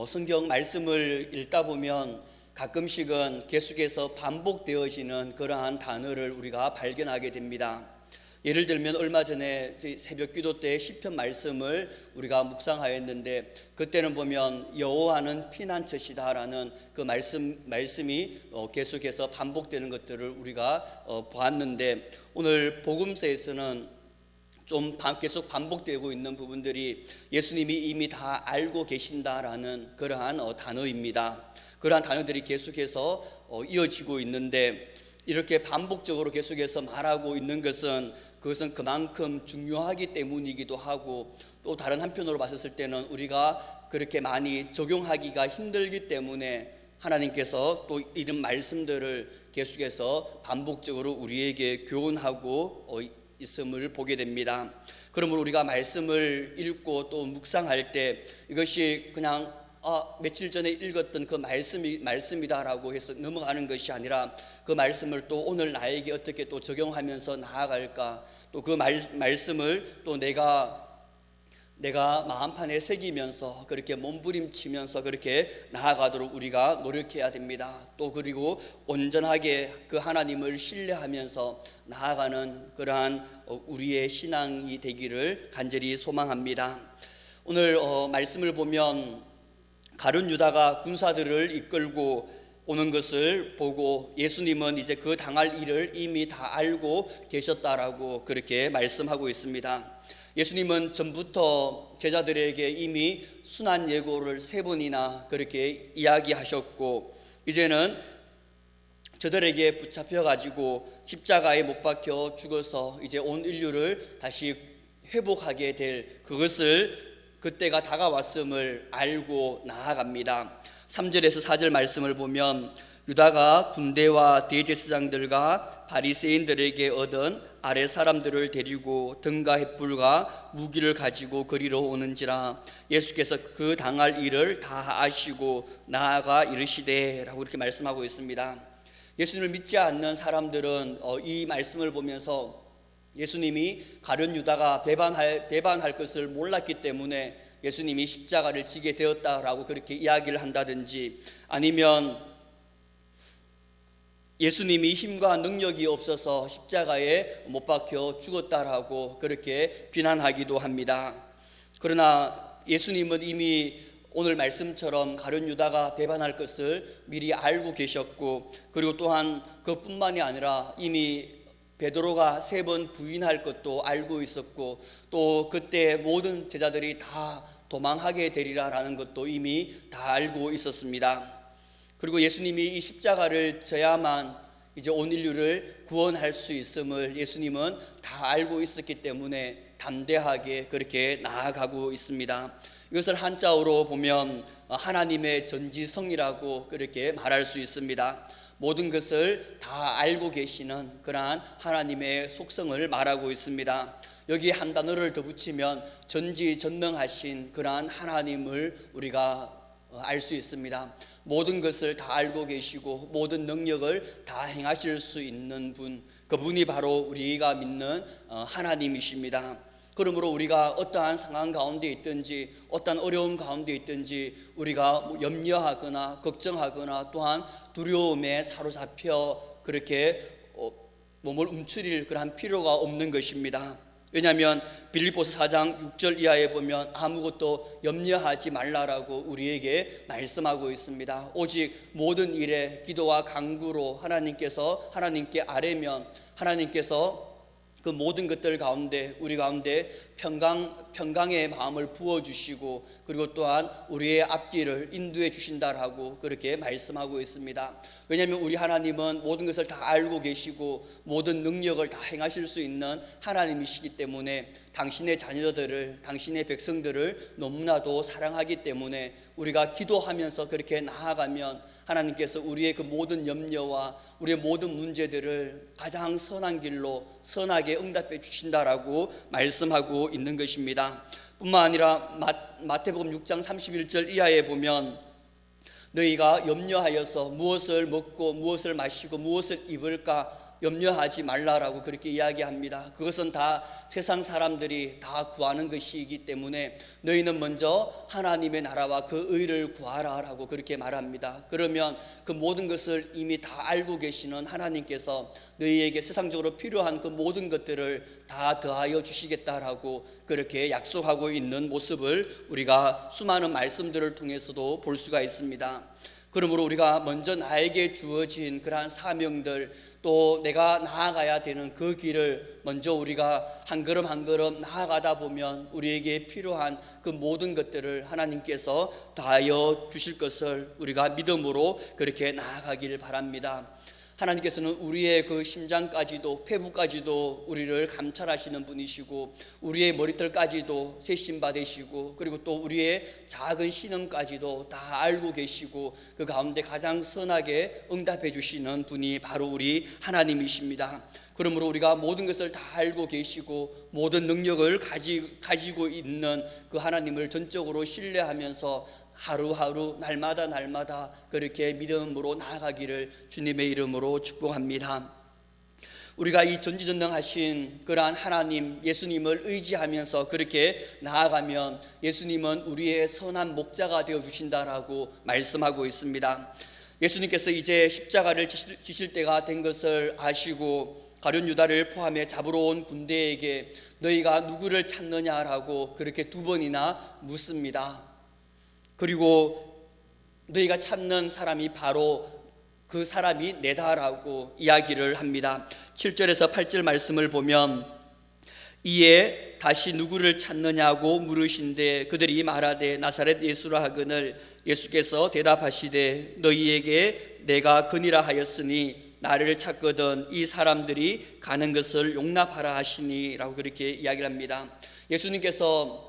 성경 말씀을 읽다 보면 가끔씩은 계속해서 반복되어지는 그러한 단어를 우리가 발견하게 됩니다. 예를 들면 얼마 전에 새벽 기도 때 시편 말씀을 우리가 묵상하였는데, 그때는 보면 여호와는 피난처시다라는 그 말씀이 계속해서 반복되는 것들을 우리가 보았는데, 오늘 복음서에서는 좀 계속 반복되고 있는 부분들이 예수님이 이미 다 알고 계신다라는 그러한 단어입니다. 그러한 단어들이 계속해서 이어지고 있는데, 이렇게 반복적으로 계속해서 말하고 있는 그것은 그만큼 중요하기 때문이기도 하고, 또 다른 한편으로 봤을 때는 우리가 그렇게 많이 적용하기가 힘들기 때문에 하나님께서 또 이런 말씀들을 계속해서 반복적으로 우리에게 교훈하고 있음을 보게 됩니다. 그러므로 우리가 말씀을 읽고 또 묵상할 때 이것이 그냥 며칠 전에 읽었던 그 말씀이다라고 해서 넘어가는 것이 아니라, 그 말씀을 또 오늘 나에게 어떻게 또 적용하면서 나아갈까, 또 그 말씀을 또 내가 마음판에 새기면서 그렇게 몸부림치면서 그렇게 나아가도록 우리가 노력해야 됩니다. 또 그리고 온전하게 그 하나님을 신뢰하면서 나아가는 그러한 우리의 신앙이 되기를 간절히 소망합니다. 오늘 말씀을 보면 가룟 유다가 군사들을 이끌고 오는 것을 보고 예수님은 이제 그 당할 일을 이미 다 알고 계셨다라고 그렇게 말씀하고 있습니다. 예수님은 전부터 제자들에게 이미 순환 예고를 3번이나 그렇게 이야기하셨고, 이제는 저들에게 붙잡혀 가지고 십자가에 못 박혀 죽어서 이제 온 인류를 다시 회복하게 될 그것을, 그때가 다가왔음을 알고 나아갑니다. 3절에서 4절 말씀을 보면, 유다가 군대와 대제사장들과 바리새인들에게 얻은 아랫 사람들을 데리고 등과 횃불과 무기를 가지고 그리로 오는지라, 예수께서 그 당할 일을 다 아시고 나아가 이르시되 라고 이렇게 말씀하고 있습니다. 예수님을 믿지 않는 사람들은 이 말씀을 보면서 예수님이 가룟 유다가 배반할 것을 몰랐기 때문에 예수님이 십자가를 지게 되었다라고 그렇게 이야기를 한다든지, 아니면 예수님이 힘과 능력이 없어서 십자가에 못 박혀 죽었다라고 그렇게 비난하기도 합니다. 그러나 예수님은 이미 오늘 말씀처럼 가룟 유다가 배반할 것을 미리 알고 계셨고, 그리고 또한 그뿐만이 아니라 이미 베드로가 3번 부인할 것도 알고 있었고, 또 그때 모든 제자들이 다 도망하게 되리라라는 것도 이미 다 알고 있었습니다. 그리고 예수님이 이 십자가를 져야만 이제 온 인류를 구원할 수 있음을 예수님은 다 알고 있었기 때문에 담대하게 그렇게 나아가고 있습니다. 이것을 한자어로 보면 하나님의 전지성이라고 그렇게 말할 수 있습니다. 모든 것을 다 알고 계시는 그러한 하나님의 속성을 말하고 있습니다. 여기에 한 단어를 더 붙이면 전지전능하신 그러한 하나님을 우리가 알 수 있습니다. 모든 것을 다 알고 계시고 모든 능력을 다 행하실 수 있는 분, 그분이 바로 우리가 믿는 하나님이십니다. 그러므로 우리가 어떠한 상황 가운데 있든지 어떠한 어려움 가운데 있든지 우리가 염려하거나 걱정하거나 또한 두려움에 사로잡혀 그렇게 몸을 움츠릴 그러한 필요가 없는 것입니다. 왜냐하면 빌립보서 4장 6절 이하에 보면 아무것도 염려하지 말라라고 우리에게 말씀하고 있습니다. 오직 모든 일에 기도와 간구로 하나님께 아뢰면 하나님께서 그 모든 것들 가운데 우리 가운데 평강의 마음을 부어주시고, 그리고 또한 우리의 앞길을 인도해 주신다라고 그렇게 말씀하고 있습니다. 왜냐하면 우리 하나님은 모든 것을 다 알고 계시고 모든 능력을 다 행하실 수 있는 하나님이시기 때문에 당신의 자녀들을, 당신의 백성들을 너무나도 사랑하기 때문에 우리가 기도하면서 그렇게 나아가면 하나님께서 우리의 그 모든 염려와 우리의 모든 문제들을 가장 선한 길로 선하게 응답해 주신다라고 말씀하고 있는 것입니다. 뿐만 아니라 마태복음 6장 31절 이하에 보면, 너희가 염려하여서 무엇을 먹고 무엇을 마시고 무엇을 입을까 염려하지 말라라고 그렇게 이야기합니다. 그것은 다 세상 사람들이 다 구하는 것이기 때문에 너희는 먼저 하나님의 나라와 그 의를 구하라라고 그렇게 말합니다. 그러면 그 모든 것을 이미 다 알고 계시는 하나님께서 너희에게 세상적으로 필요한 그 모든 것들을 다 더하여 주시겠다라고 그렇게 약속하고 있는 모습을 우리가 수많은 말씀들을 통해서도 볼 수가 있습니다. 그러므로 우리가 먼저 나에게 주어진 그러한 사명들, 또 내가 나아가야 되는 그 길을 먼저 우리가 한 걸음 한 걸음 나아가다 보면 우리에게 필요한 그 모든 것들을 하나님께서 다하여 주실 것을 우리가 믿음으로 그렇게 나아가길 바랍니다. 하나님께서는 우리의 그 심장까지도 폐부까지도 우리를 감찰하시는 분이시고, 우리의 머리털까지도 세심받으시고, 그리고 또 우리의 작은 신음까지도 다 알고 계시고, 그 가운데 가장 선하게 응답해 주시는 분이 바로 우리 하나님이십니다. 그러므로 우리가 모든 것을 다 알고 계시고 모든 능력을 가지고 있는 그 하나님을 전적으로 신뢰하면서 하루하루 날마다 그렇게 믿음으로 나아가기를 주님의 이름으로 축복합니다. 우리가 이 전지전능하신 그러한 하나님 예수님을 의지하면서 그렇게 나아가면 예수님은 우리의 선한 목자가 되어 주신다라고 말씀하고 있습니다. 예수님께서 이제 십자가를 지실 때가 된 것을 아시고 가룟 유다를 포함해 잡으러 온 군대에게 너희가 누구를 찾느냐라고 그렇게 두 번이나 묻습니다. 그리고 너희가 찾는 사람이 바로 그 사람이 내다라고 이야기를 합니다. 7절에서 8절 말씀을 보면 이에 다시 누구를 찾느냐고 물으신데 그들이 말하되 나사렛 예수라 하거늘 예수께서 대답하시되 너희에게 내가 그니라 하였으니 나를 찾거든 이 사람들이 가는 것을 용납하라 하시니 라고 그렇게 이야기를 합니다. 예수님께서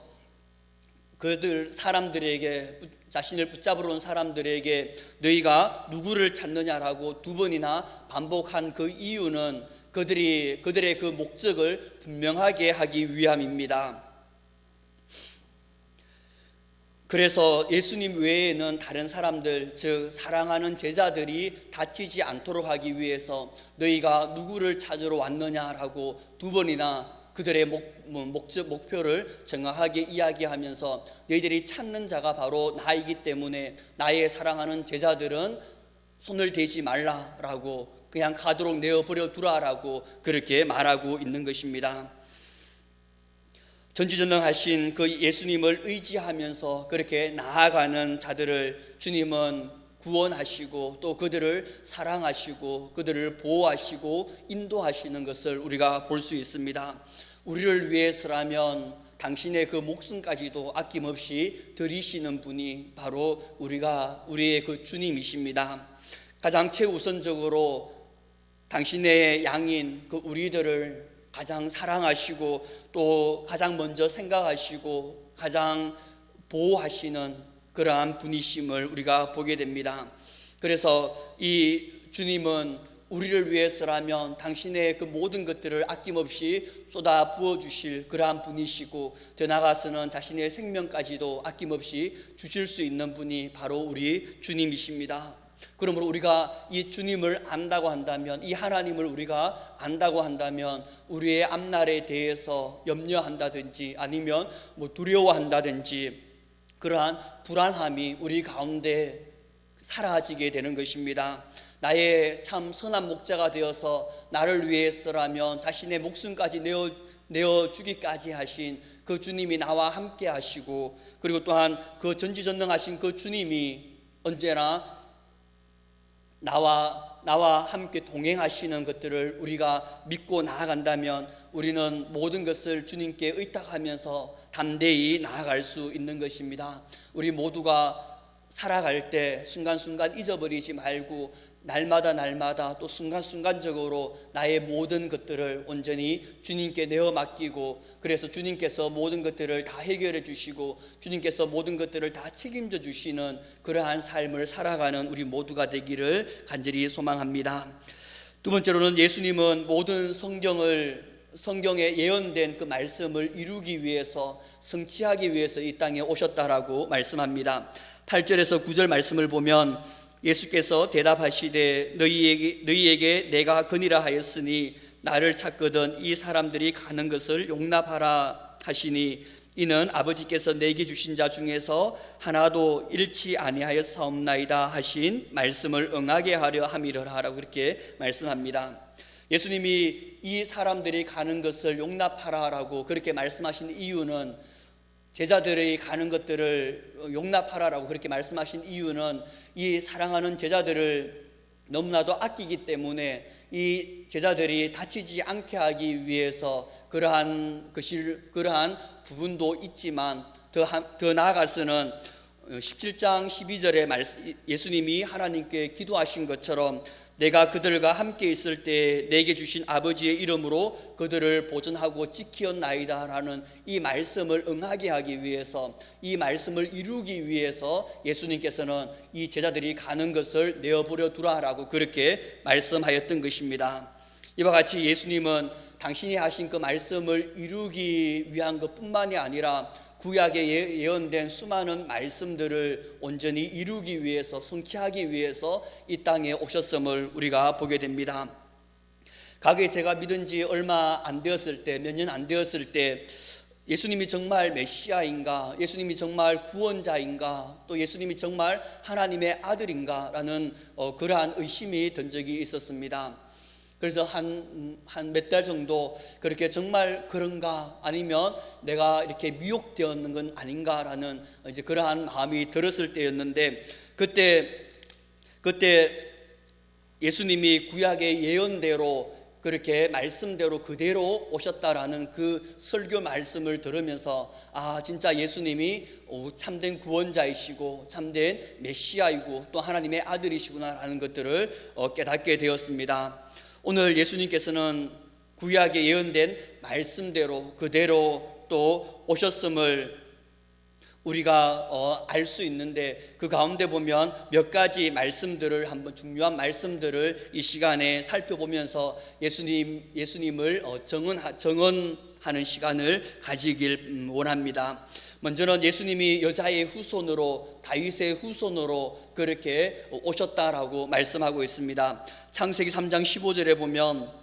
그들 사람들에게 자신을 붙잡으러 온 사람들에게 너희가 누구를 찾느냐라고 두 번이나 반복한 그 이유는 그들의 그 목적을 분명하게 하기 위함입니다. 그래서 예수님 외에는 다른 사람들, 즉 사랑하는 제자들이 다치지 않도록 하기 위해서 너희가 누구를 찾으러 왔느냐라고 두 번이나 그들의 목표를 정확하게 이야기하면서 너희들이 찾는 자가 바로 나이기 때문에 나의 사랑하는 제자들은 손을 대지 말라라고 그냥 가도록 내어버려 두라라고 그렇게 말하고 있는 것입니다. 전지전능하신 그 예수님을 의지하면서 그렇게 나아가는 자들을 주님은 구원하시고 또 그들을 사랑하시고 그들을 보호하시고 인도하시는 것을 우리가 볼 수 있습니다. 우리를 위해서라면 당신의 그 목숨까지도 아낌없이 드리시는 분이 바로 우리의 그 주님이십니다. 가장 최우선적으로 당신의 양인 그 우리들을 가장 사랑하시고 또 가장 먼저 생각하시고 가장 보호하시는 그러한 분이심을 우리가 보게 됩니다. 그래서 이 주님은 우리를 위해서라면 당신의 그 모든 것들을 아낌없이 쏟아 부어주실 그러한 분이시고 더 나아가서는 자신의 생명까지도 아낌없이 주실 수 있는 분이 바로 우리 주님이십니다. 그러므로 우리가 이 주님을 안다고 한다면, 이 하나님을 우리가 안다고 한다면 우리의 앞날에 대해서 염려한다든지 아니면 두려워한다든지 그러한 불안함이 우리 가운데 사라지게 되는 것입니다. 나의 참 선한 목자가 되어서 나를 위해서라면 자신의 목숨까지 내어주기까지 하신 그 주님이 나와 함께 하시고, 그리고 또한 그 전지전능하신 그 주님이 언제나 나와 함께 동행하시는 것들을 우리가 믿고 나아간다면 우리는 모든 것을 주님께 의탁하면서 담대히 나아갈 수 있는 것입니다. 우리 모두가 살아갈 때 순간순간 잊어버리지 말고 날마다 또 순간순간적으로 나의 모든 것들을 온전히 주님께 내어 맡기고, 그래서 주님께서 모든 것들을 다 해결해 주시고 주님께서 모든 것들을 다 책임져 주시는 그러한 삶을 살아가는 우리 모두가 되기를 간절히 소망합니다. 두 번째로는 예수님은 모든 성경에 예언된 그 말씀을 이루기 위해서, 성취하기 위해서 이 땅에 오셨다라고 말씀합니다. 8절에서 9절 말씀을 보면 예수께서 대답하시되 너희에게 내가 거니라 하였으니 나를 찾거든 이 사람들이 가는 것을 용납하라 하시니 이는 아버지께서 내게 주신 자 중에서 하나도 잃지 아니하였사옵나이다 하신 말씀을 응하게 하려 함이라 하라고 그렇게 말씀합니다. 예수님이 이 사람들이 가는 것을 용납하라라고 그렇게 말씀하신 이유는, 제자들이 가는 것들을 용납하라라고 그렇게 말씀하신 이유는 이 사랑하는 제자들을 너무나도 아끼기 때문에 이 제자들이 다치지 않게 하기 위해서 그러한 부분도 있지만 더 나아가서는 17장 12절에 예수님이 하나님께 기도하신 것처럼 내가 그들과 함께 있을 때 내게 주신 아버지의 이름으로 그들을 보존하고 지키었나이다 라는 이 말씀을 응하게 하기 위해서, 이 말씀을 이루기 위해서 예수님께서는 이 제자들이 가는 것을 내어버려 두라라고 그렇게 말씀하였던 것입니다. 이와 같이 예수님은 당신이 하신 그 말씀을 이루기 위한 것뿐만이 아니라 구약에 예언된 수많은 말씀들을 온전히 이루기 위해서, 성취하기 위해서 이 땅에 오셨음을 우리가 보게 됩니다. 가게 제가 믿은 지 얼마 안 되었을 때, 몇 년 안 되었을 때 예수님이 정말 메시아인가, 예수님이 정말 구원자인가, 또 예수님이 정말 하나님의 아들인가 라는 그러한 의심이 든 적이 있었습니다. 그래서 한 몇 달 정도 그렇게 정말 그런가, 아니면 내가 이렇게 미혹되었는 건 아닌가라는 이제 그러한 마음이 들었을 때였는데, 그때 예수님이 구약의 예언대로 그렇게 말씀대로 그대로 오셨다라는 그 설교 말씀을 들으면서 진짜 예수님이 참된 구원자이시고 참된 메시아이고 또 하나님의 아들이시구나라는 것들을 깨닫게 되었습니다. 오늘 예수님께서는 구약에 예언된 말씀대로 그대로 또 오셨음을 우리가 알 수 있는데, 그 가운데 보면 몇 가지 말씀들을, 한번 중요한 말씀들을 이 시간에 살펴보면서 예수님을 정언하는 시간을 가지길 원합니다. 먼저는 예수님이 여자의 후손으로, 다윗의 후손으로 그렇게 오셨다라고 말씀하고 있습니다. 창세기 3장 15절에 보면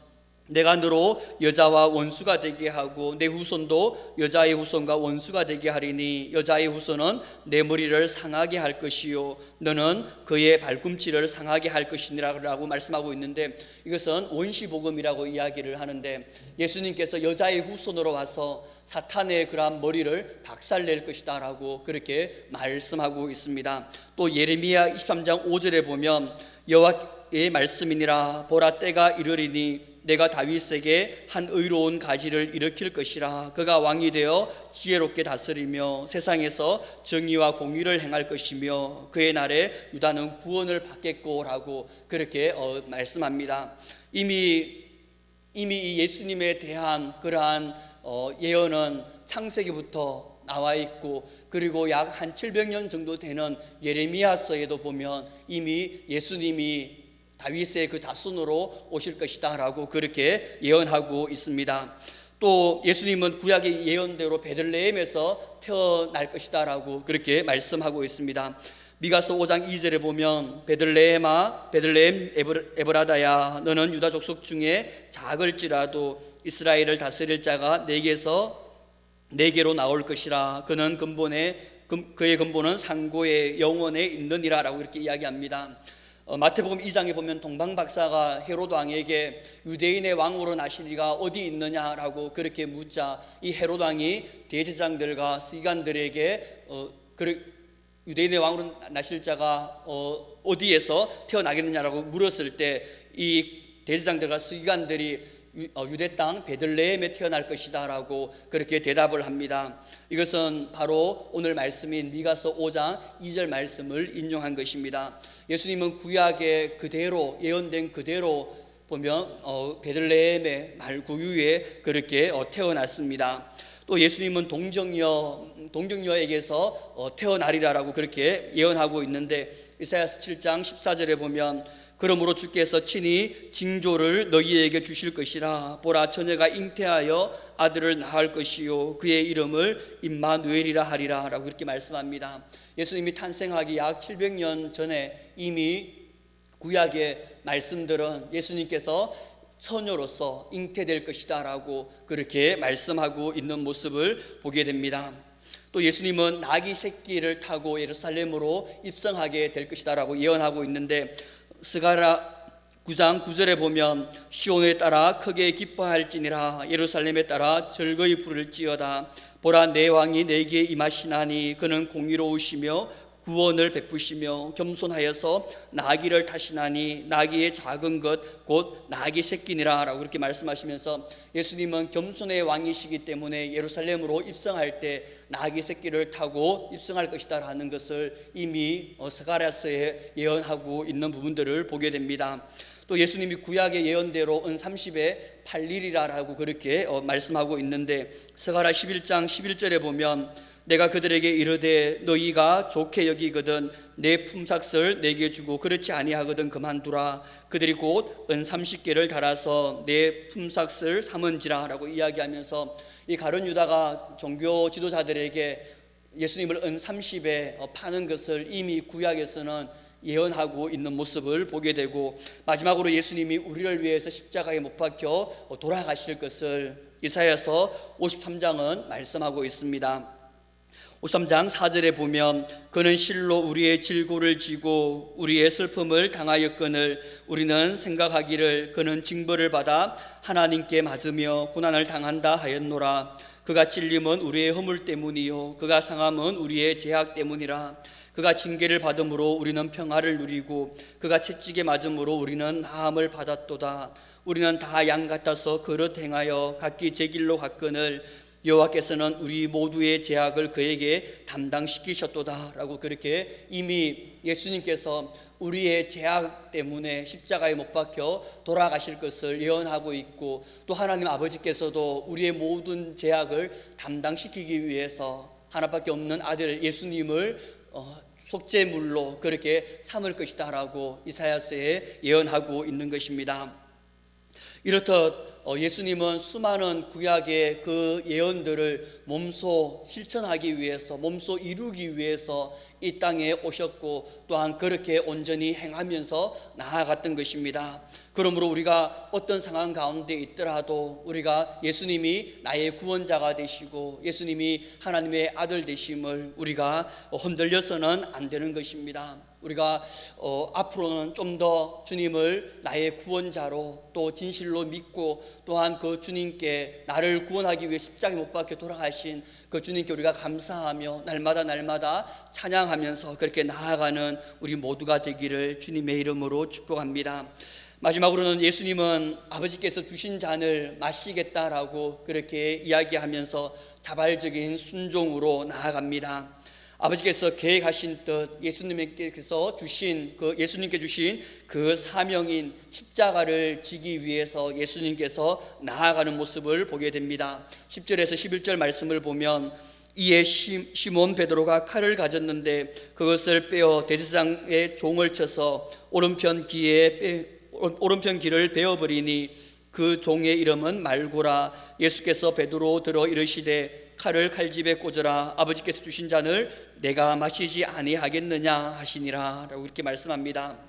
내가 너로 여자와 원수가 되게 하고 내 후손도 여자의 후손과 원수가 되게 하리니 여자의 후손은 내 머리를 상하게 할 것이요 너는 그의 발꿈치를 상하게 할 것이니라고 말씀하고 있는데, 이것은 원시복음이라고 이야기를 하는데, 예수님께서 여자의 후손으로 와서 사탄의 그러한 머리를 박살낼 것이다 라고 그렇게 말씀하고 있습니다. 또 예레미야 23장 5절에 보면 여호와의 말씀이니라 보라 때가 이르리니 내가 다윗에게 한 의로운 가지를 일으킬 것이라 그가 왕이 되어 지혜롭게 다스리며 세상에서 정의와 공의를 행할 것이며 그의 날에 유다는 구원을 받겠고 라고 그렇게 말씀합니다. 이미 이 예수님에 대한 그러한 예언은 창세기부터 나와 있고, 그리고 약 한 700년 정도 되는 예레미야서에도 보면 이미 예수님이 다윗의 그 자손으로 오실 것이다 라고 그렇게 예언하고 있습니다. 또 예수님은 구약의 예언대로 베들레헴에서 태어날 것이다 라고 그렇게 말씀하고 있습니다. 미가서 5장 2절에 보면 베들레헴아 베들레헴 에브라다야 너는 유다 족속 중에 작을지라도 이스라엘을 다스릴 자가 내게로 나올 것이라 그는 그의 근본은 상고의 영원에 있느니라 라고 이렇게 이야기합니다. 마태복음 2장에 보면 동방박사가 헤롯 왕에게 유대인의 왕으로 나시리가 어디 있느냐라고 그렇게 묻자 이 헤롯 왕이 대제사장들과 서기관들에게 유대인의 왕으로 나실 자가 어디에서 태어나겠느냐라고 물었을 때 이 대제사장들과 서기관들이 유대 땅 베들레헴에 태어날 것이다 라고 그렇게 대답을 합니다. 이것은 바로 오늘 말씀인 미가서 5장 2절 말씀을 인용한 것입니다. 예수님은 구약에 그대로 예언된 그대로 보면 베들레헴의 말구유에 그렇게 태어났습니다. 또 예수님은 동정녀에게서 태어나리라라고 그렇게 예언하고 있는데, 이사야서 7장 14절에 보면 그러므로 주께서 친히 징조를 너희에게 주실 것이라 보라 처녀가 잉태하여 아들을 낳을 것이요 그의 이름을 임마누엘이라 하리라 라고 그렇게 말씀합니다. 예수님이 탄생하기 약 700년 전에 이미 구약의 말씀들은 예수님께서 처녀로서 잉태될 것이다 라고 그렇게 말씀하고 있는 모습을 보게 됩니다. 또 예수님은 나귀 새끼를 타고 예루살렘으로 입성하게 될 것이다 라고 예언하고 있는데, 스가랴 9장 9절에 보면 시온에 따라 크게 기뻐할지니라, 예루살렘에 따라 즐거이 부를지어다. 보라, 내 왕이 내게 임하시나니 그는 공의로우시며 구원을 베푸시며 겸손하여서 나귀를 타시나니 나귀의 작은 것 곧 나귀 새끼니라 라고 그렇게 말씀하시면서, 예수님은 겸손의 왕이시기 때문에 예루살렘으로 입성할 때 나귀 새끼를 타고 입성할 것이다 라는 것을 이미 스가랴서에 예언하고 있는 부분들을 보게 됩니다. 또 예수님이 구약의 예언대로 은 30에 8일이라고 그렇게 말씀하고 있는데, 스가랴 11장 11절에 보면 내가 그들에게 이르되 너희가 좋게 여기거든 내 품삯을 내게 주고 그렇지 아니하거든 그만두라. 그들이 곧 은 30개를 달아서 내 품삯을 삼은지라 라고 이야기하면서, 이 가룟 유다가 종교 지도자들에게 예수님을 은 30에 파는 것을 이미 구약에서는 예언하고 있는 모습을 보게 되고, 마지막으로 예수님이 우리를 위해서 십자가에 못 박혀 돌아가실 것을 이사야서 53장은 말씀하고 있습니다. 53장 4절에 보면 그는 실로 우리의 질고를 지고 우리의 슬픔을 당하였거늘 우리는 생각하기를 그는 징벌을 받아 하나님께 맞으며 고난을 당한다 하였노라. 그가 찔림은 우리의 허물 때문이요 그가 상함은 우리의 죄악 때문이라. 그가 징계를 받음으로 우리는 평화를 누리고 그가 채찍에 맞음으로 우리는 나음을 받았도다. 우리는 다 양 같아서 그릇 행하여 각기 제 길로 갔거늘 여호와께서는 우리 모두의 죄악을 그에게 담당시키셨도다 라고 그렇게 이미 예수님께서 우리의 죄악 때문에 십자가에 못 박혀 돌아가실 것을 예언하고 있고, 또 하나님 아버지께서도 우리의 모든 죄악을 담당시키기 위해서 하나밖에 없는 아들 예수님을 속죄물로 그렇게 삼을 것이다 라고 이사야서에 예언하고 있는 것입니다. 이렇듯 예수님은 수많은 구약의 그 예언들을 몸소 실천하기 위해서, 몸소 이루기 위해서 이 땅에 오셨고 또한 그렇게 온전히 행하면서 나아갔던 것입니다. 그러므로 우리가 어떤 상황 가운데 있더라도 우리가 예수님이 나의 구원자가 되시고 예수님이 하나님의 아들 되심을 우리가 흔들려서는 안 되는 것입니다. 우리가 앞으로는 좀 더 주님을 나의 구원자로 또 진실로 믿고, 또한 그 주님께 나를 구원하기 위해 십자가에 못 박혀 돌아가신 그 주님께 우리가 감사하며 날마다 찬양하면서 그렇게 나아가는 우리 모두가 되기를 주님의 이름으로 축복합니다. 마지막으로는 예수님은 아버지께서 주신 잔을 마시겠다라고 그렇게 이야기하면서 자발적인 순종으로 나아갑니다. 아버지께서 계획하신 뜻, 예수님께서 주신 예수님께 주신 그 사명인 십자가를 지기 위해서 예수님께서 나아가는 모습을 보게 됩니다. 10절에서 11절 말씀을 보면 이에 시몬 베드로가 칼을 가졌는데 그것을 빼어 대제사장의 종을 쳐서 오른편 귀를 베어버리니 그 종의 이름은 말고라. 예수께서 베드로 들어 이르시되 칼을 칼집에 꽂으라. 아버지께서 주신 잔을 내가 마시지 아니하겠느냐 하시니라 라고 이렇게 말씀합니다.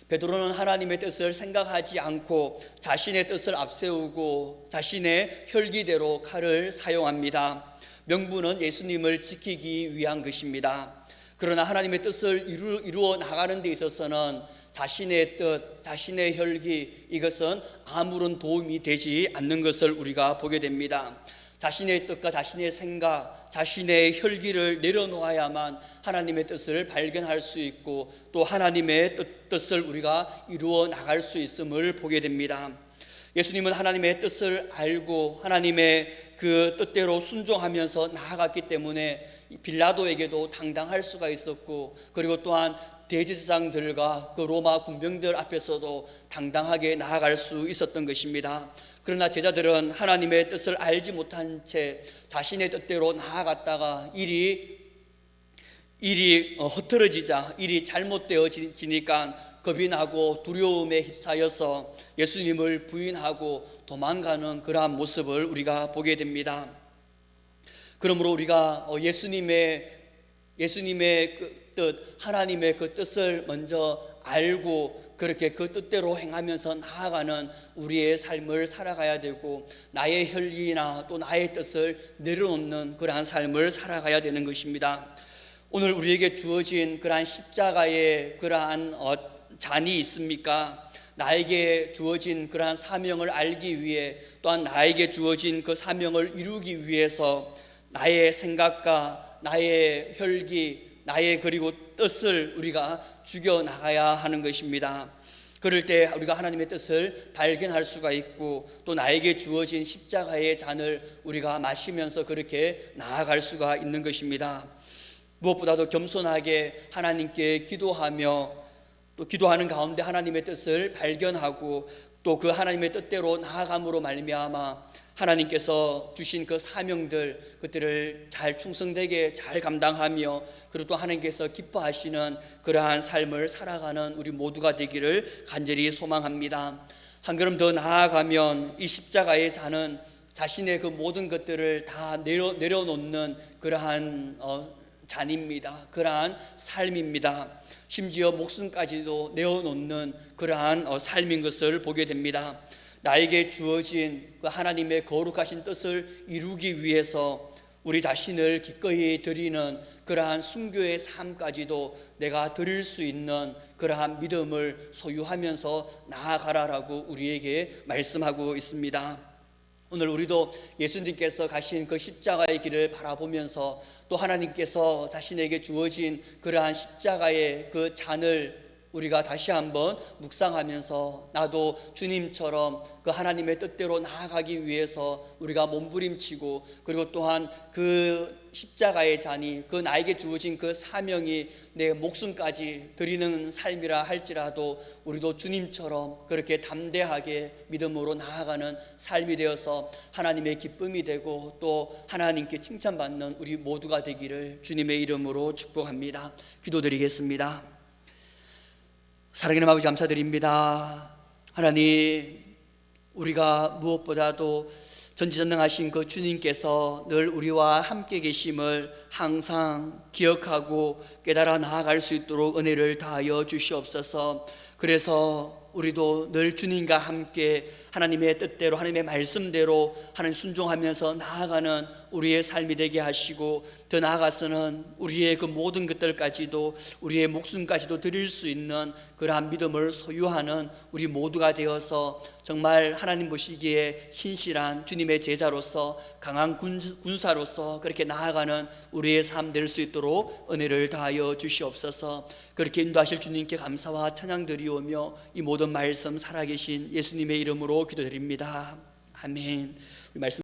베드로는 하나님의 뜻을 생각하지 않고 자신의 뜻을 앞세우고 자신의 혈기대로 칼을 사용합니다. 명분은 예수님을 지키기 위한 것입니다. 그러나 하나님의 뜻을 이루어 나가는 데 있어서는 자신의 뜻, 자신의 혈기, 이것은 아무런 도움이 되지 않는 것을 우리가 보게 됩니다. 자신의 뜻과 자신의 생각, 자신의 혈기를 내려놓아야만 하나님의 뜻을 발견할 수 있고 또 하나님의 뜻을 우리가 이루어 나갈 수 있음을 보게 됩니다. 예수님은 하나님의 뜻을 알고 하나님의 그 뜻대로 순종하면서 나아갔기 때문에 빌라도에게도 당당할 수가 있었고, 그리고 또한 대제사장들과 그 로마 군병들 앞에서도 당당하게 나아갈 수 있었던 것입니다. 그러나 제자들은 하나님의 뜻을 알지 못한 채 자신의 뜻대로 나아갔다가 일이 흐트러지자, 일이 잘못되어지니까 겁이 나고 두려움에 휩싸여서 예수님을 부인하고 도망가는 그러한 모습을 우리가 보게 됩니다. 그러므로 우리가 예수님의 예수님의 그 뜻, 하나님의 그 뜻을 먼저 알고 그렇게 그 뜻대로 행하면서 나아가는 우리의 삶을 살아가야 되고, 나의 혈기나 또 나의 뜻을 내려놓는 그러한 삶을 살아가야 되는 것입니다. 오늘 우리에게 주어진 그러한 십자가의 그러한 잔이 있습니까? 나에게 주어진 그러한 사명을 알기 위해, 또한 나에게 주어진 그 사명을 이루기 위해서 나의 생각과 나의 혈기, 나의 그리고 뜻을 우리가 죽여나가야 하는 것입니다. 그럴 때 우리가 하나님의 뜻을 발견할 수가 있고, 또 나에게 주어진 십자가의 잔을 우리가 마시면서 그렇게 나아갈 수가 있는 것입니다. 무엇보다도 겸손하게 하나님께 기도하며, 또 기도하는 가운데 하나님의 뜻을 발견하고 또 그 하나님의 뜻대로 나아감으로 말미암아 하나님께서 주신 그 사명들, 그들을 잘 충성되게 잘 감당하며, 그리고 또 하나님께서 기뻐하시는 그러한 삶을 살아가는 우리 모두가 되기를 간절히 소망합니다. 한 걸음 더 나아가면 이 십자가의 잔은 자신의 그 모든 것들을 다 내려놓는 그러한 잔입니다. 그러한 삶입니다. 심지어 목숨까지도 내어놓는 그러한 삶인 것을 보게 됩니다. 나에게 주어진 그 하나님의 거룩하신 뜻을 이루기 위해서 우리 자신을 기꺼이 드리는 그러한 순교의 삶까지도 내가 드릴 수 있는 그러한 믿음을 소유하면서 나아가라라고 우리에게 말씀하고 있습니다. 오늘 우리도 예수님께서 가신 그 십자가의 길을 바라보면서, 또 하나님께서 자신에게 주어진 그러한 십자가의 그 잔을 우리가 다시 한번 묵상하면서, 나도 주님처럼 그 하나님의 뜻대로 나아가기 위해서 우리가 몸부림치고, 그리고 또한 그 십자가의 잔이, 그 나에게 주어진 그 사명이 내 목숨까지 드리는 삶이라 할지라도 우리도 주님처럼 그렇게 담대하게 믿음으로 나아가는 삶이 되어서 하나님의 기쁨이 되고 또 하나님께 칭찬받는 우리 모두가 되기를 주님의 이름으로 축복합니다. 기도드리겠습니다. 사랑하는 아버지, 감사드립니다. 하나님, 우리가 무엇보다도 전지전능하신 그 주님께서 늘 우리와 함께 계심을 항상 기억하고 깨달아 나아갈 수 있도록 은혜를 다하여 주시옵소서. 그래서 우리도 늘 주님과 함께 하나님의 뜻대로, 하나님의 말씀대로 하나님 순종하면서 나아가는 우리의 삶이 되게 하시고, 더 나아가서는 우리의 그 모든 것들까지도, 우리의 목숨까지도 드릴 수 있는 그러한 믿음을 소유하는 우리 모두가 되어서 정말 하나님 보시기에 신실한 주님의 제자로서, 강한 군사로서 그렇게 나아가는 우리의 삶 될 수 있도록 은혜를 다하여 주시옵소서. 그렇게 인도하실 주님께 감사와 찬양 드리오며 이 모든 말씀 살아계신 예수님의 이름으로 기도드립니다. 아멘. 말씀